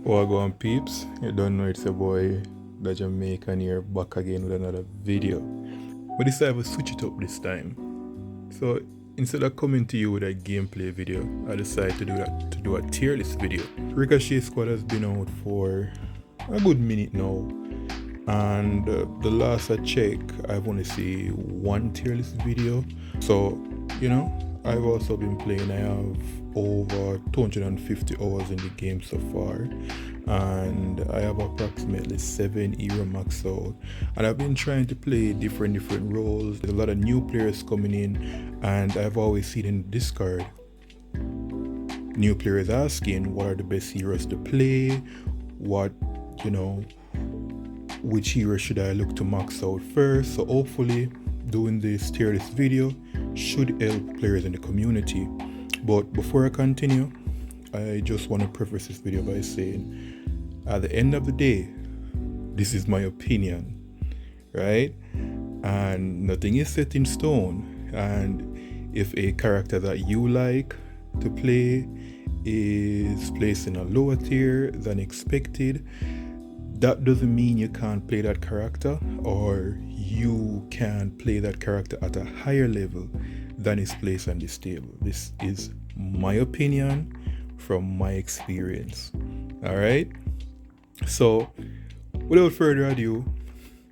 Wagwan peeps, you don't know it's your boy, the Jamaican here, back again with another video. But this time I will switch it up this time. So instead of coming to you with a gameplay video, I decided to do a tier list video. Ricochet Squad has been out for a good minute now, and the last I checked, I've only seen one tier list video. So I've also been playing. I have over 250 hours in the game so far, and I have approximately 7 era max out, and I've been trying to play different roles. There's a lot of new players coming in, and I've always seen in Discord new players asking what are the best heroes to play, which hero should I look to max out first. So hopefully doing this tier list video should help players in the community. But before I continue, I just want to preface this video by saying, at the end of the day, this is my opinion, right? And nothing is set in stone. And if a character that you like to play is placed in a lower tier than expected, that doesn't mean you can't play that character, or you can play that character at a higher level than is placed on this table. This is my opinion from my experience. Alright? So, without further ado,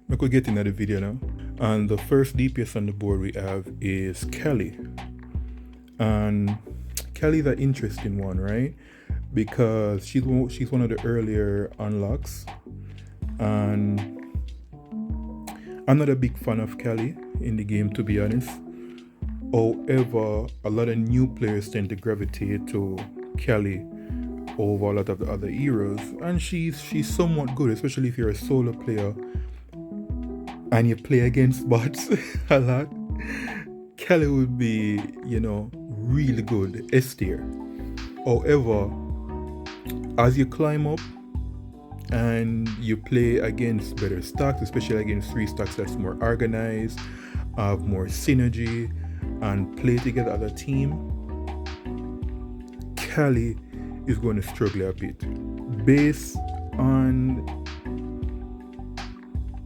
we could get into the video now. And the first DPS on the board we have is Kelly. And Kelly's an interesting one, right? Because she's one of the earlier unlocks. And I'm not a big fan of Kelly in the game, to be honest. However, a lot of new players tend to gravitate to Kelly over a lot of the other heroes, and she's somewhat good, especially if you're a solo player and you play against bots a lot. Kelly would be, really good S tier. However, as you climb up and you play against better stacks, especially against 3 stacks that's more organized, have more synergy, and play together as a team, Kelly is going to struggle a bit. Based on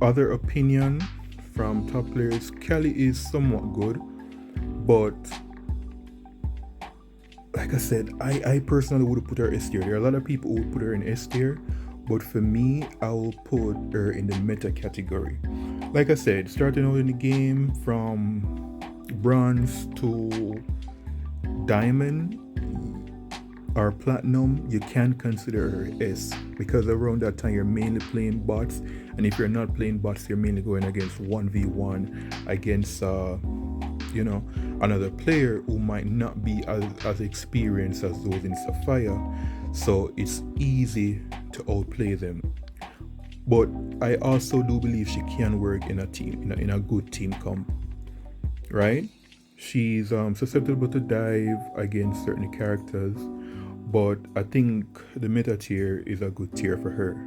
other opinion from top players, Kelly is somewhat good, but like I said, I personally would put her S tier. There are a lot of people who would put her in S tier, but for me, I will put her in the meta category. Like I said, starting out in the game from bronze to diamond or platinum, you can consider her S, because around that time you're mainly playing bots, and if you're not playing bots, you're mainly going against 1v1 against another player who might not be as experienced as those in SAPPHIRE, so it's easy to outplay them. But I also do believe she can work in a team, in a good team comp, right? She's susceptible to dive against certain characters, but I think the meta tier is a good tier for her.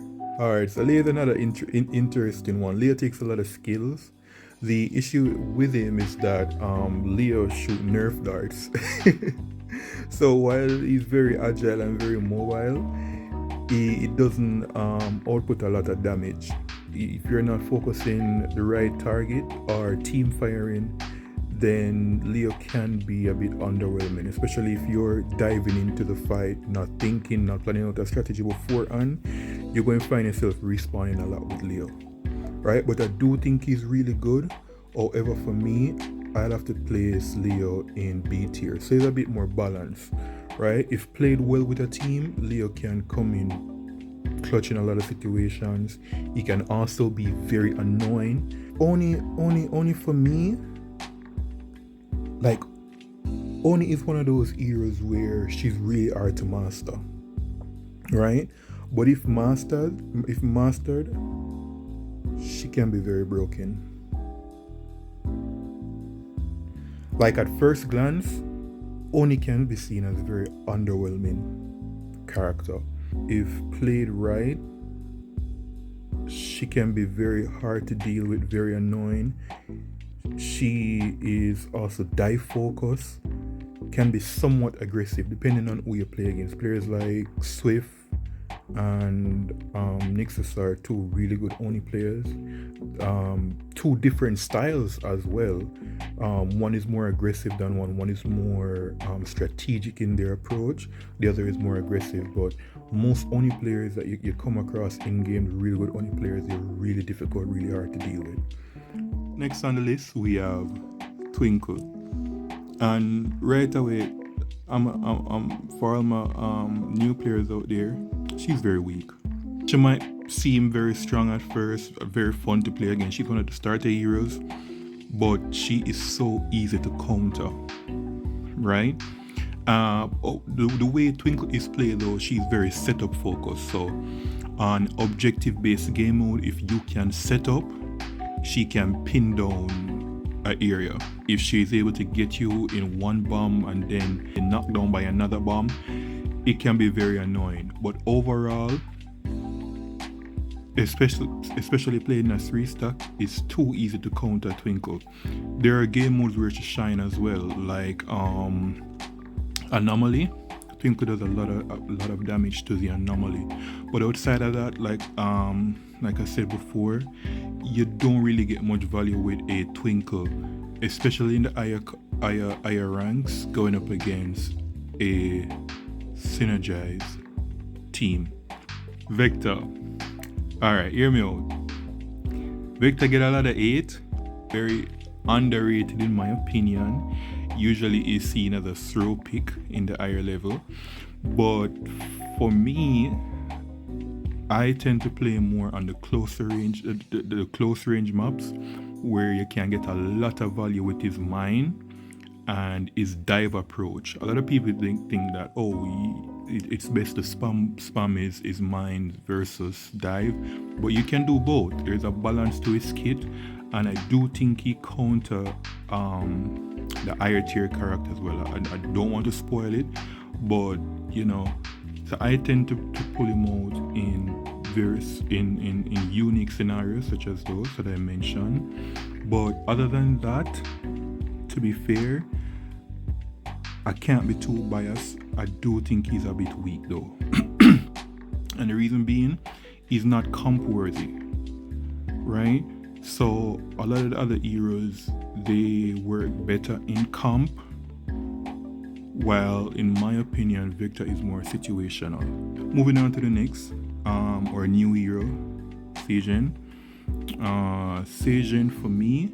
Alright, so Leo's another interesting one. Leo takes a lot of skills. The issue with him is that Leo shoots nerf darts. So while he's very agile and very mobile, he doesn't output a lot of damage. If you're not focusing the right target or team firing, then Leo can be a bit underwhelming, especially if you're diving into the fight, not thinking, not planning out a strategy beforehand. You're going to find yourself respawning a lot with Leo, right? But I do think he's really good. However, for me, I'll have to place Leo in B tier, so he's a bit more balanced, right? If played well with a team, Leo can come in clutch in a lot of situations. He can also be very annoying. Only for me, like, Oni is one of those heroes where she's really hard to master, right? But if mastered, she can be very broken. Like, at first glance, Oni can be seen as a very underwhelming character. If played right, she can be very hard to deal with, very annoying. She is also dive focused, can be somewhat aggressive depending on who you play against. Players like Swift, and Nixus are two really good Oni players. Two different styles as well. One is more aggressive than one is more strategic in their approach. The other is more aggressive, but most Oni players that you come across in game, really good Oni players, they're really difficult, really hard to deal with. Next on the list we have Twinkle, and right away, I'm for all my new players out there, she's very weak. She might seem very strong at first, very fun to play against. She's one of the starter heroes, but she is so easy to counter, right? The way Twinkle is played though, she's very setup focused. So on objective based game mode, if you can set up, she can pin down an area. If she's able to get you in one bomb and then knocked down by another bomb, it can be very annoying. But overall, especially playing a 3-stack, it's too easy to counter Twinkle. There are game modes where she shine as well, like Anomaly. Twinkle does a lot of damage to the Anomaly, but outside of that, like I said before, you don't really get much value with a Twinkle, especially in the higher ranks, going up against a synergized team. Vector. Alright, hear me out. Vector get a lot of hate, very underrated in my opinion. Usually is seen as a throw pick in the higher level, but for me, I tend to play more on the closer range, the close range maps, where you can get a lot of value with his mine and his dive approach. A lot of people think that it's best to spam his mine versus dive, but you can do both. There's a balance to his kit, and I do think he counter the higher tier character as well. I don't want to spoil it, but so I tend to pull him out in unique scenarios such as those that I mentioned. But other than that, to be fair, I can't be too biased. I do think he's a bit weak though. And the reason being, he's not comp worthy, right? So a lot of the other heroes, they work better in comp, while in my opinion, Victor is more situational. Moving on to the next, or new hero, Sagen. Sagen for me,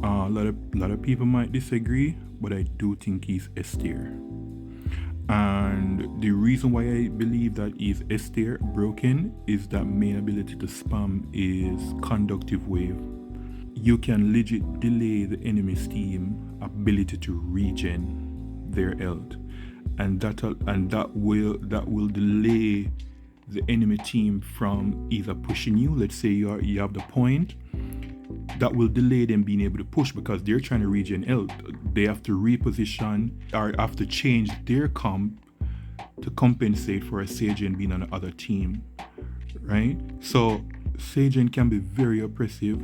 a lot of people might disagree, but I do think he's S tier. And the reason why I believe that he's S tier broken is that main ability to spam is Conductive Wave. You can legit delay the enemy's team ability to regen their health, and that will delay the enemy team from either pushing you. Let's say you have the point, that will delay them being able to push because they're trying to regen health. They have to reposition or have to change their comp to compensate for a Sagen being on the other team, right? So Sagen can be very oppressive,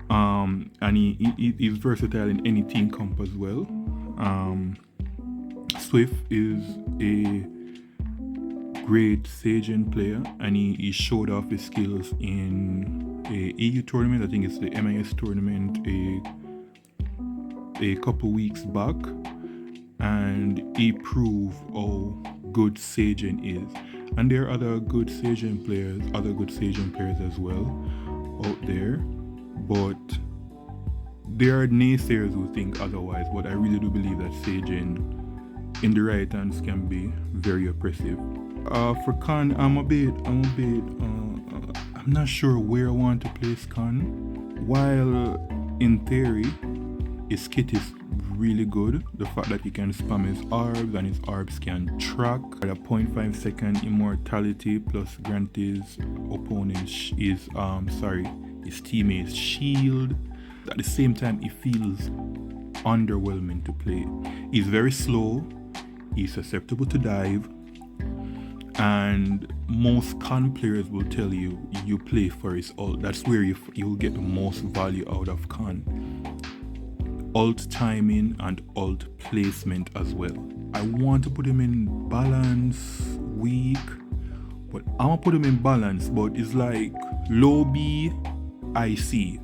and he's versatile in any team comp as well. Swift is a great Sagen player, and he showed off his skills in a EU tournament. I think it's the MIS tournament a couple weeks back, and he proved how good Sagen is. And there are other good Sagen players as well out there, but there are naysayers who think otherwise. But I really do believe that Sagen in the right hands can be very oppressive. For Khan, I'm not sure where I want to place Khan. While in theory his kit is really good, the fact that he can spam his orbs and his orbs can track at a 0.5 second immortality plus grant his opponent his teammates shield. At the same time, it feels underwhelming to play. He's very slow, he's susceptible to dive, and most Khan players will tell you play for his ult. That's where you'll get the most value out of Khan. Ult timing and ult placement as well. I want to put him in balance, weak, But I'm gonna put him in balance, but it's like low B, high C.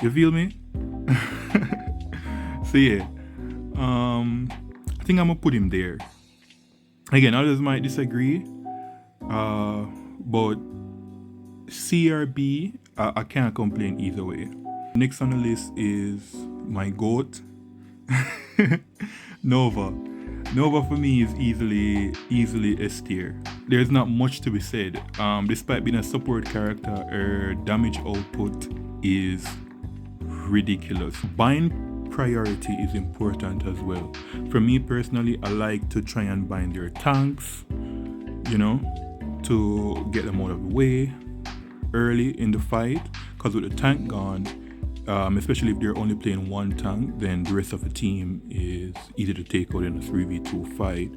You feel me? So yeah, I think I'm gonna put him there. Again, others might disagree, but C or B, I can't complain either way. Next on the list is my GOAT, Nova. Nova for me is easily S tier. There's not much to be said. Despite being a support character, her damage output is ridiculous. Bind priority is important as well. For me personally, I like to try and bind their tanks, you know, to get them out of the way early in the fight, because with the tank gone, especially if they're only playing one tank, then the rest of the team is easy to take out in a 3v2 fight.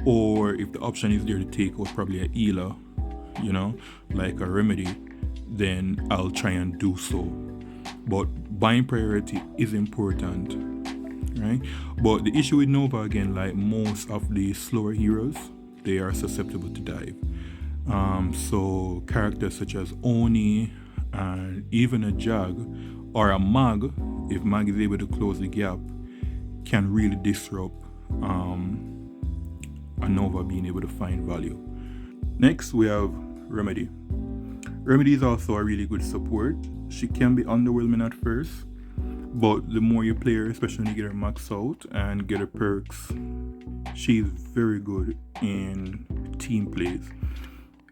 Or if the option is there to take out probably a healer, you know, like a Remedy, then I'll try and do so. But bind priority is important, right? But the issue with Nova, again, like most of the slower heroes, they are susceptible to dive. So characters such as Oni and even a Jag or a Mag, if Mag is able to close the gap, can really disrupt a Nova being able to find value. Next, we have Remedy. Remedy is also a really good support. She can be underwhelming at first, but the more you play her, especially when you get her maxed out and get her perks, she's very good in team plays.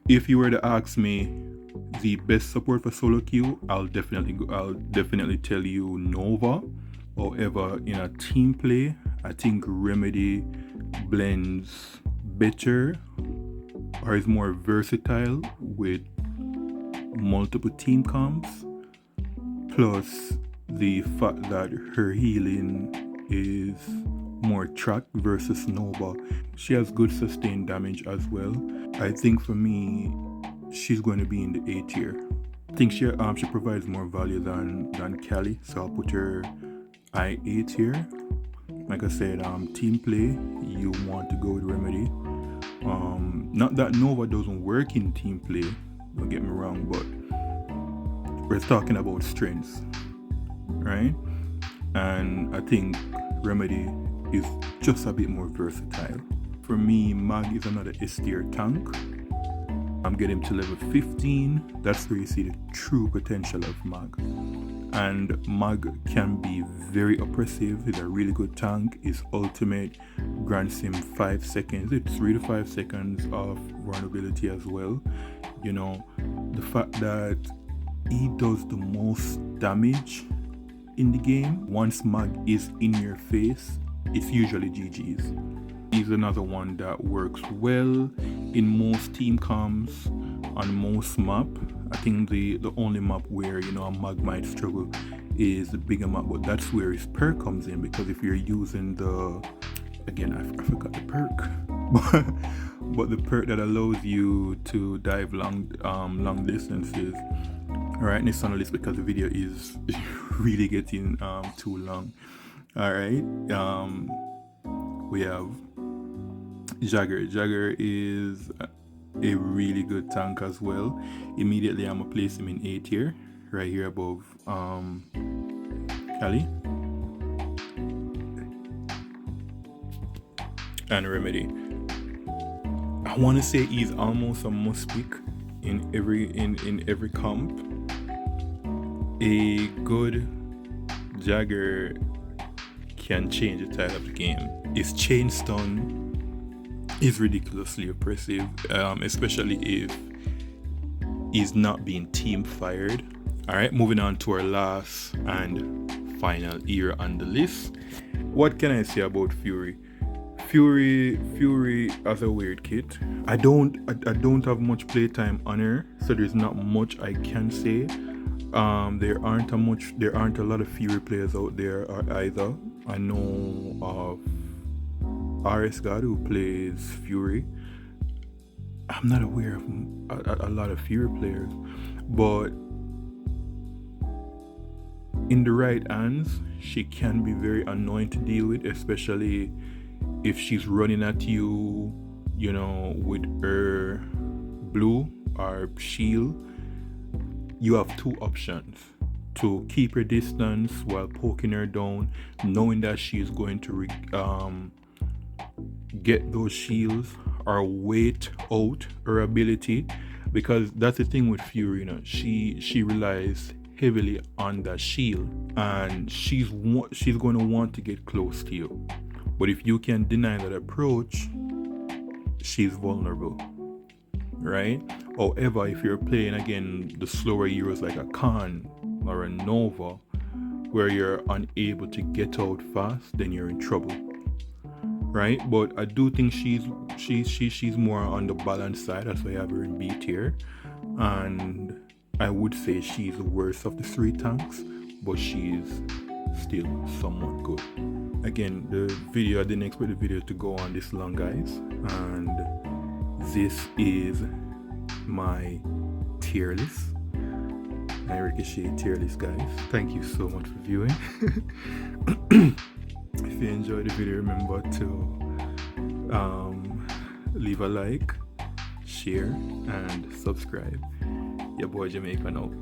If you were to ask me the best support for solo queue, I'll definitely tell you Nova. However, in a team play, I think Remedy blends better or is more versatile with multiple team comps, plus the fact that her healing is more tracked versus Nova. She has good sustained damage as well. I think for me, she's going to be in the A tier. I think she provides more value than Callie, so I'll put her IA tier. Like I said, team play, you want to go with Remedy. Not that Nova doesn't work in team play, don't get me wrong, but we're talking about strengths, right? And I think Remedy is just a bit more versatile. For me, Mag is another S tier tank. I'm getting to level 15. That's where you see the true potential of Mag. And Mag can be very oppressive. He's a really good tank. His ultimate grants him 5 seconds. It's 3 to 5 seconds of vulnerability as well. You know, the fact that he does the most damage in the game, once Mag is in your face, it's usually GG's. He's another one that works well in most team comps, on most map. I think the only map where, you know, a Mag might struggle is the bigger map, but that's where his perk comes in, because if you're using the, again, I forgot the perk, but the perk that allows you to dive long distances. Alright, next on the list, because the video is really getting too long. Alright, we have Jagger. Jagger is a really good tank as well. Immediately I'm gonna place him in A tier, right here above Callie and Remedy. I want to say he's almost a must pick in every comp. A good Jagger can change the tide of the game. His chain stun is ridiculously oppressive, especially if he's not being team fired. Alright, moving on to our last and final hero on the list. What can I say about Fury? Fury has a weird kit. I don't have much playtime on her, so there's not much I can say. There aren't a lot of Fury players out there either. I know of RS God who plays Fury. I'm not aware of a lot of Fury players, but in the right hands, she can be very annoying to deal with, especially if she's running at you you know, with her blue or shield, you have two options: to keep her distance while poking her down, knowing that she is going to get those shields, or wait out her ability, because that's the thing with Fury, you know, she relies heavily on that shield, and she's going to want to get close to you. But if you can deny that approach, she's vulnerable, right? However, if you're playing again the slower heroes like a Khan or a Nova, where you're unable to get out fast, then you're in trouble, right? But I do think she's more on the balanced side. That's why I have her in B tier, and I would say she's the worst of the three tanks, but she's still somewhat good. Again, I didn't expect the video to go on this long, guys, and this is my tier list, my Ricochet tier list, guys. Thank you so much for viewing. If you enjoyed the video, remember to leave a like, share, and subscribe. Your boy Jamaican out.